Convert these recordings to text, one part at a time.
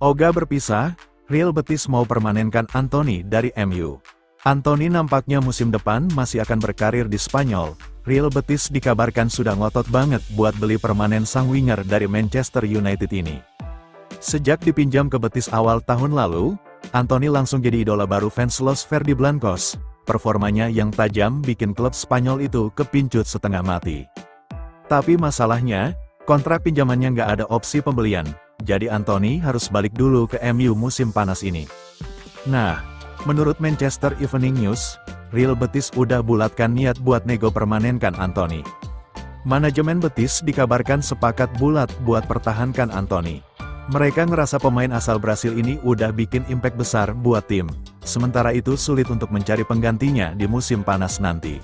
Ogah berpisah, Real Betis mau permanenkan Antony dari MU. Antony nampaknya musim depan masih akan berkarir di Spanyol. Real Betis dikabarkan sudah ngotot banget buat beli permanen sang winger dari Manchester United ini. Sejak dipinjam ke Betis awal tahun lalu, Antony langsung jadi idola baru fans Los Verdiblancos. Performanya yang tajam bikin klub Spanyol itu kepincut setengah mati. Tapi masalahnya, kontrak pinjamannya nggak ada opsi pembelian, jadi Antony harus balik dulu ke MU musim panas ini. Nah, menurut Manchester Evening News, Real Betis udah bulatkan niat buat nego permanenkan Antony. Manajemen Betis dikabarkan sepakat bulat buat pertahankan Antony. Mereka ngerasa pemain asal Brasil ini udah bikin impact besar buat tim, sementara itu sulit untuk mencari penggantinya di musim panas nanti.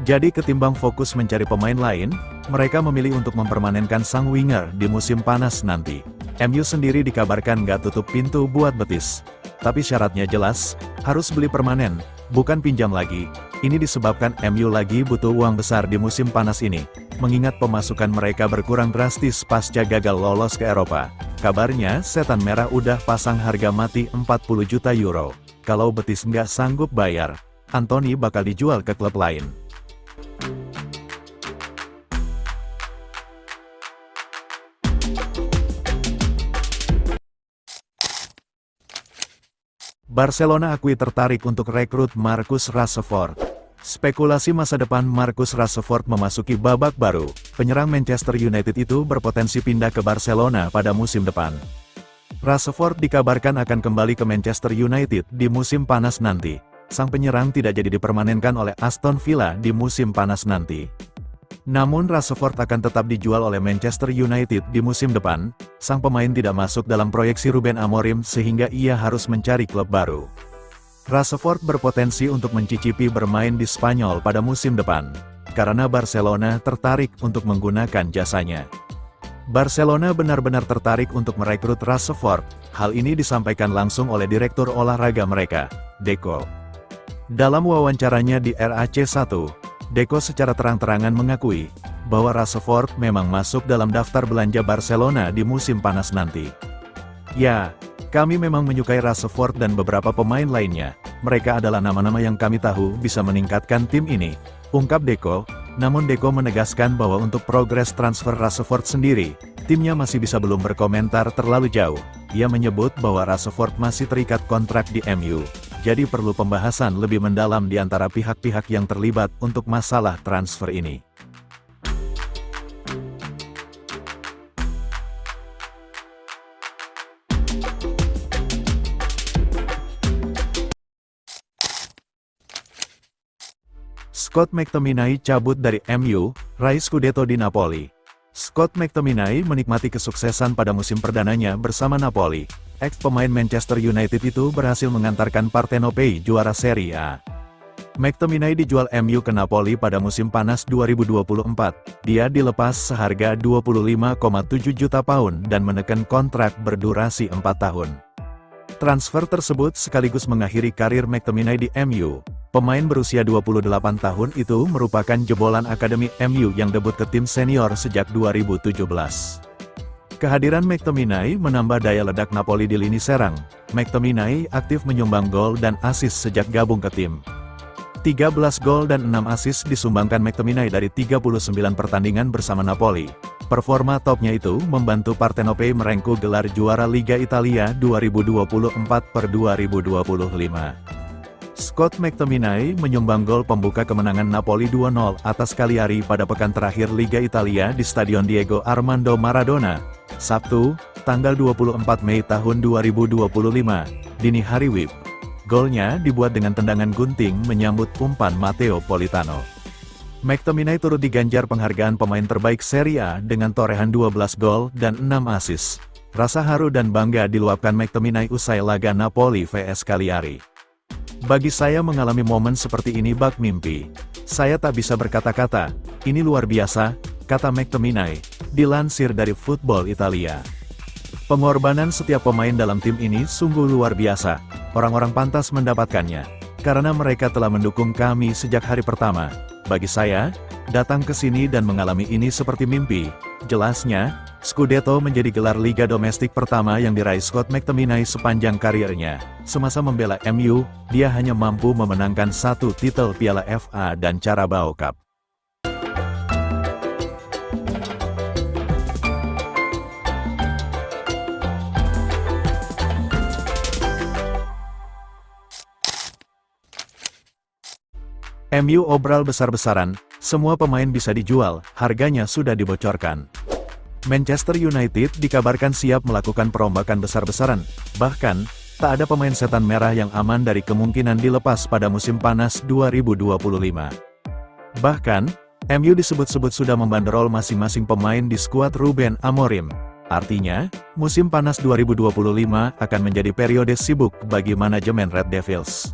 Jadi ketimbang fokus mencari pemain lain, mereka memilih untuk mempermanenkan sang winger di musim panas nanti. MU sendiri dikabarkan nggak tutup pintu buat Betis. Tapi syaratnya jelas, harus beli permanen, bukan pinjam lagi. Ini disebabkan MU lagi butuh uang besar di musim panas ini, mengingat pemasukan mereka berkurang drastis pasca gagal lolos ke Eropa. Kabarnya, Setan Merah udah pasang harga mati 40 juta euro. Kalau Betis nggak sanggup bayar, Antony bakal dijual ke klub lain. Barcelona akui tertarik untuk rekrut Marcus Rashford. Spekulasi masa depan Marcus Rashford memasuki babak baru. Penyerang Manchester United itu berpotensi pindah ke Barcelona pada musim depan. Rashford dikabarkan akan kembali ke Manchester United di musim panas nanti. Sang penyerang tidak jadi dipermanenkan oleh Aston Villa di musim panas nanti. Namun Rashford akan tetap dijual oleh Manchester United di musim depan. Sang pemain tidak masuk dalam proyeksi Ruben Amorim sehingga ia harus mencari klub baru. Rashford berpotensi untuk mencicipi bermain di Spanyol pada musim depan, karena Barcelona tertarik untuk menggunakan jasanya. Barcelona benar-benar tertarik untuk merekrut Rashford. Hal ini disampaikan langsung oleh direktur olahraga mereka, Deco. Dalam wawancaranya di RAC1, Deco secara terang-terangan mengakui bahwa Rashford memang masuk dalam daftar belanja Barcelona di musim panas nanti. Ya, kami memang menyukai Rashford dan beberapa pemain lainnya. Mereka adalah nama-nama yang kami tahu bisa meningkatkan tim ini, ungkap Deco. Namun Deco menegaskan bahwa untuk progres transfer Rashford sendiri, timnya masih bisa belum berkomentar terlalu jauh. Ia menyebut bahwa Rashford masih terikat kontrak di MU, jadi perlu pembahasan lebih mendalam di antara pihak-pihak yang terlibat untuk masalah transfer ini. Scott McTominay cabut dari MU, raih Scudetto di Napoli. Scott McTominay menikmati kesuksesan pada musim perdananya bersama Napoli. Ex-pemain Manchester United itu berhasil mengantarkan Partenopei juara Serie A. McTominay dijual MU ke Napoli pada musim panas 2024. Dia dilepas seharga 25,7 juta pound dan menekan kontrak berdurasi 4 tahun. Transfer tersebut sekaligus mengakhiri karir McTominay di MU. Pemain berusia 28 tahun itu merupakan jebolan akademi MU yang debut ke tim senior sejak 2017. Kehadiran McTominay menambah daya ledak Napoli di lini serang. McTominay aktif menyumbang gol dan assist sejak gabung ke tim. 13 gol dan 6 assist disumbangkan McTominay dari 39 pertandingan bersama Napoli. Performa topnya itu membantu Partenopei merengkuh gelar juara Liga Italia 2024/2025. Scott McTominay menyumbang gol pembuka kemenangan Napoli 2-0 atas Cagliari pada pekan terakhir Liga Italia di Stadion Diego Armando Maradona, Sabtu, tanggal 24 Mei tahun 2025, dini hari WIB. Golnya dibuat dengan tendangan gunting menyambut umpan Matteo Politano. McTominay turut diganjar penghargaan pemain terbaik Serie A dengan torehan 12 gol dan 6 assist. Rasa haru dan bangga diluapkan McTominay usai laga Napoli vs Cagliari. Bagi saya mengalami momen seperti ini bak mimpi. Saya tak bisa berkata-kata, ini luar biasa, kata McTominay, dilansir dari Football Italia. Pengorbanan setiap pemain dalam tim ini sungguh luar biasa, orang-orang pantas mendapatkannya, karena mereka telah mendukung kami sejak hari pertama. Bagi saya, datang ke sini dan mengalami ini seperti mimpi, jelasnya. Scudetto menjadi gelar liga domestik pertama yang diraih Scott McTominay sepanjang karirnya. Semasa membela MU, dia hanya mampu memenangkan 1 titel Piala FA dan Carabao Cup. MU obral besar-besaran, semua pemain bisa dijual, harganya sudah dibocorkan. Manchester United dikabarkan siap melakukan perombakan besar-besaran, bahkan, tak ada pemain setan merah yang aman dari kemungkinan dilepas pada musim panas 2025. Bahkan, MU disebut-sebut sudah membanderol masing-masing pemain di skuad Ruben Amorim. Artinya, musim panas 2025 akan menjadi periode sibuk bagi manajemen Red Devils.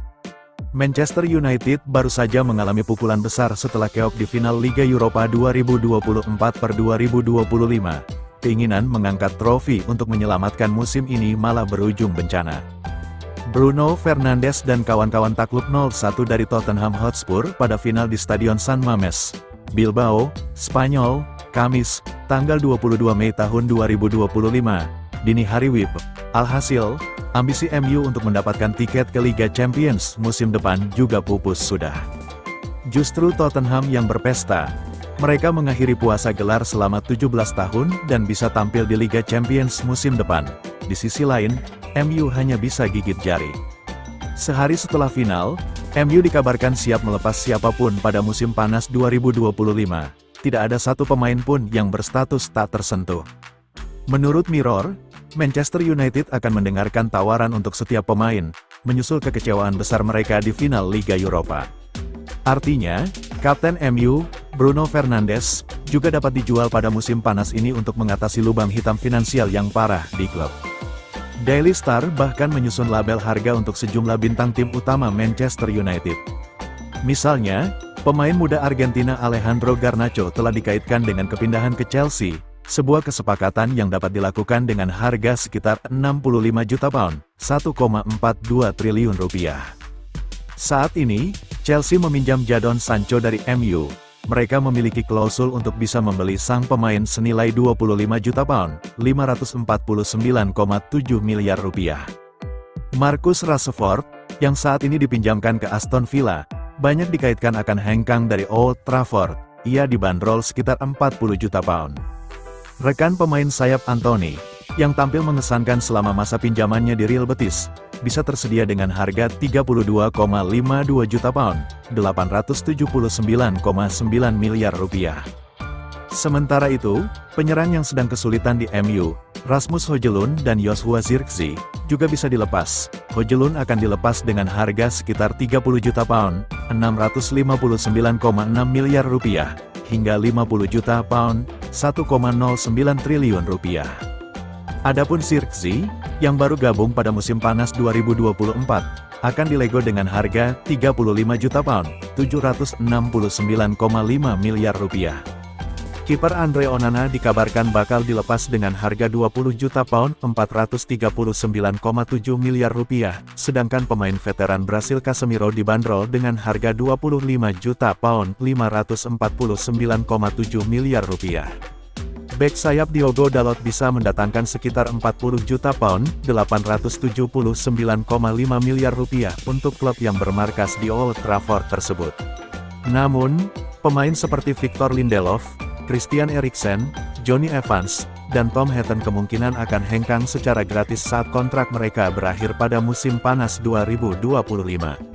Manchester United baru saja mengalami pukulan besar setelah keok di final Liga Eropa 2024/2025. Keinginan mengangkat trofi untuk menyelamatkan musim ini malah berujung bencana. Bruno Fernandes dan kawan-kawan takluk 0-1 dari Tottenham Hotspur pada final di Stadion San Mamés, Bilbao, Spanyol, Kamis, tanggal 22 Mei tahun 2025, dini hari WIB. Alhasil, ambisi MU untuk mendapatkan tiket ke Liga Champions musim depan juga pupus sudah. Justru Tottenham yang berpesta. Mereka mengakhiri puasa gelar selama 17 tahun dan bisa tampil di Liga Champions musim depan. Di sisi lain, MU hanya bisa gigit jari. Sehari setelah final, MU dikabarkan siap melepas siapapun pada musim panas 2025. Tidak ada satu pemain pun yang berstatus tak tersentuh. Menurut Mirror, Manchester United akan mendengarkan tawaran untuk setiap pemain, menyusul kekecewaan besar mereka di final Liga Eropa. Artinya, Kapten MU, Bruno Fernandes, juga dapat dijual pada musim panas ini untuk mengatasi lubang hitam finansial yang parah di klub. Daily Star bahkan menyusun label harga untuk sejumlah bintang tim utama Manchester United. Misalnya, pemain muda Argentina Alejandro Garnacho telah dikaitkan dengan kepindahan ke Chelsea, sebuah kesepakatan yang dapat dilakukan dengan harga sekitar 65 juta pound, 1,42 triliun rupiah. Saat ini, Chelsea meminjam Jadon Sancho dari MU. Mereka memiliki klausul untuk bisa membeli sang pemain senilai 25 juta pound, 549,7 miliar rupiah. Marcus Rashford, yang saat ini dipinjamkan ke Aston Villa, banyak dikaitkan akan hengkang dari Old Trafford. Ia dibanderol sekitar 40 juta pound. Rekan pemain sayap Anthony, yang tampil mengesankan selama masa pinjamannya di Real Betis, bisa tersedia dengan harga 32,52 juta pound, 879,9 miliar rupiah. Sementara itu, penyerang yang sedang kesulitan di MU, Rasmus Højlund dan Joshua Zirkzee, juga bisa dilepas. Højlund akan dilepas dengan harga sekitar 30 juta pound, 659,6 miliar rupiah, hingga 50 juta pound, 1,09 triliun rupiah. Adapun Zirkzee, yang baru gabung pada musim panas 2024, akan dilego dengan harga 35 juta pound, 769,5 miliar rupiah. Kiper Andre Onana dikabarkan bakal dilepas dengan harga 20 juta pound, 439,7 miliar rupiah, sedangkan pemain veteran Brasil Casemiro dibanderol dengan harga 25 juta pound, 549,7 miliar rupiah. Bek sayap Diogo Dalot bisa mendatangkan sekitar 40 juta pound, 879,5 miliar rupiah untuk klub yang bermarkas di Old Trafford tersebut. Namun, pemain seperti Victor Lindelof, Christian Eriksen, Jonny Evans, dan Tom Heaton kemungkinan akan hengkang secara gratis saat kontrak mereka berakhir pada musim panas 2025.